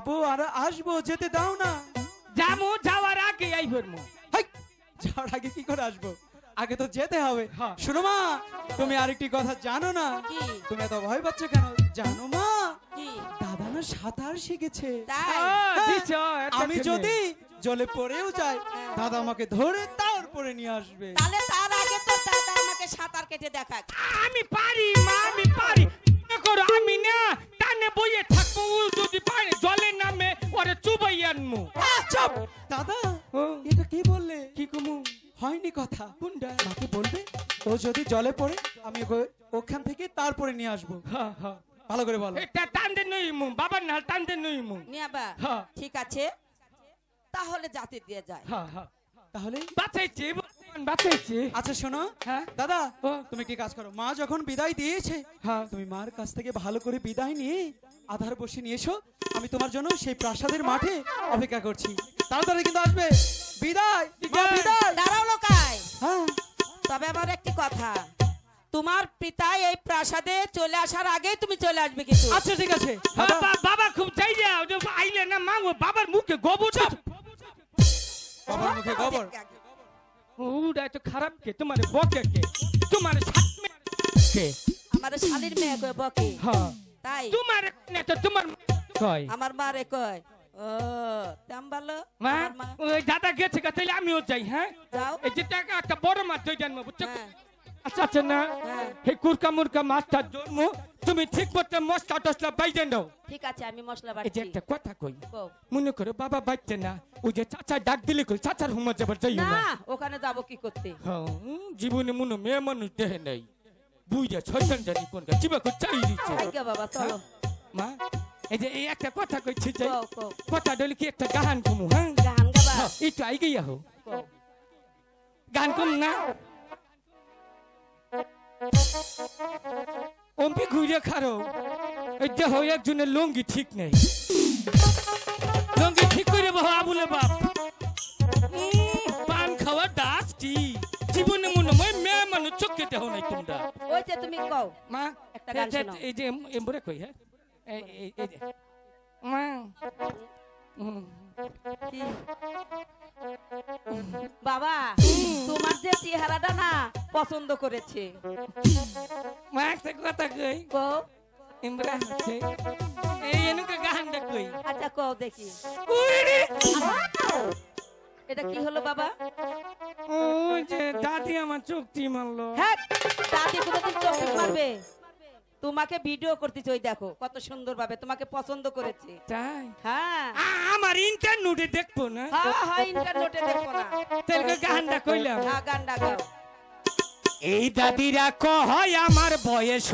যাবো আর আসবো, যেতে দাও না। যামু যাওয়ার আগে আইবো। হাই, যাওয়ার আগে কি করে আসবো? আগে তো যেতে হবে। হ্যাঁ। শোনো মা, তুমি আরেকটি কথা জানো না? কি? তুমি এত ভয় পাচ্ছ কেন? জানো মা, কি? দাদা না সাঁতার শিখেছে। তাই? হ্যাঁ, আমি যদি জলে পড়েও যাই, দাদা আমাকে ধরে তারপরে নিয়ে আসবে। তাহলে তার আগে তো দাদা আমাকে সাঁতার কেটে দেখাক। আমি পারি মা, আমি পারি। মনে করো আমি না টানে বইয়ে থাকবো, ও যদি পারে জলে নামে ওরে চুবাই আনমু। চুপ! দাদা, ও, এটা কি বললে? কি কমু? হয়নি কথা। কোনটা? মাকে বলবে ও যদি জলে পড়ে আমি ওকে ওখান থেকে তারপরে নিয়ে আসবো। হ্যাঁ হ্যাঁ, ভালো করে বলো। এটা টানতে নইমু, বাবার না টানতে নইমু। নিয়াবা, হ্যাঁ। ঠিক আছে, তাহলে জাতি দিয়ে যায়। হ্যাঁ হ্যাঁ, তাহলে বাঁচাইছি বাঁচাইছি। আচ্ছা শোনো, হ্যাঁ দাদা ও। তুমি কি কাজ করো, মা যখন বিদায় দিয়েছে হ্যাঁ, তুমি মার কাছ থেকে ভালো করে বিদায় নিয়ে আধার বসে নিয়ে এসো। আমি তোমার জন্য সেই প্রাসাদের মাঠে অপেক্ষা করছি। তাড়াতাড়ি কিন্তু আসবে। বিদায় মা, বিদায়। দাঁড়াও লোকাই, হ্যাঁ, তবে আমার একটি কথা, তোমার পিতা এই প্রাসাদে চলে আসার আগে তুমি চলে আসবে কিন্তু। আচ্ছা ঠিক আছে। হ্যাঁ, দাদা, বাবা খুব চাই যাও, যে আইলে না মাগো বাবার মুখে গোবর। বাবার মুখে গোবর। ওটা তো খারাপ কে, তোমার বকে কে, তোমার কে? আমার শালির মেয়ে কয় বকে। হ্যাঁ, তাই তোমার না তো তোমার কয়। আমার মা রে কয়, ও তেম ভালো মা, আমার মা। ওই দাদা গেছে গা, তাইলে আমিও যাই। হ্যাঁ, যাও। এই যে টাকা একটা বড় মাছ ধরে জানবো, বুঝছো? হ্যাঁ, আচ্ছা আচ্ছা না, হ্যাঁ। এই কুরকা মুরকা মাছটার জন্ম তুমি ঠিক মতো মশলা টসলা বাইজে দাও। ঠিক আছে, আমি মশলা এই যে বাটছি। একটা কথা কই, কও। মনে করো বাবা বাচ্চা না, ওই যে চাচা ডাক দিলে কই চাচার হুমা যাবার যাই না, না। ওখানে যাব কি করতে? হ্যাঁ, জীবনে মনে মেয়ে মানুষ দেহে নেই, বুঝা ছয়জন জানি কোন গা চিবা কই চাই দিচ্ছে। আইগা বাবা চলো। মা, এই যে এই একটা কথা কইছি যে কও কও। কথা ডলি কি একটা গান কমু। হ্যাঁ, গান গাবা। হ্যাঁ, একটু আই গিয়া হো কও। গান কম না, অম্পি ঘুরে খারো। এই দেখো একজনের লঙ্গি ঠিক নেই, লঙ্গি ঠিক করে বাবা আবুলে বাপ। পান খাওয়া ডাস্টি, জীবনে মনে হয় মেয়ে মানুষ চোখে দেহ নাই তোমরা। ওই যে তুমি কও। মা, একটা গান শোনাও। এই যে এমবরে কই। হ্যাঁ, এই যে মা, কি? বাবা, তোমার যে চেহারাটা না পছন্দ করেছে। মা একটা কথা কই, কও। এমবরে আছে এই এনুকা গানটা কই। আচ্ছা কও দেখি। উইরে, এটা কি হলো বাবা? ওই যে দাদি আমার চোখটি মারলো। হ্যাঁ, দাদি কোনদিন চোখ মারবে? তোমাকে ভিডিও করতেছি, ওই দেখো কত সুন্দর ভাবে তোমাকে পছন্দ করেছে। তাই? হ্যাঁ আমার ইন্টারনেটে দেখবো না, হ্যাঁ হ্যাঁ, ইন্টারনেটে দেখো না। তাহলে গানটা কইলাম। হ্যাঁ, গানটা গাও। এই দাদিরা কয় আমার বয়স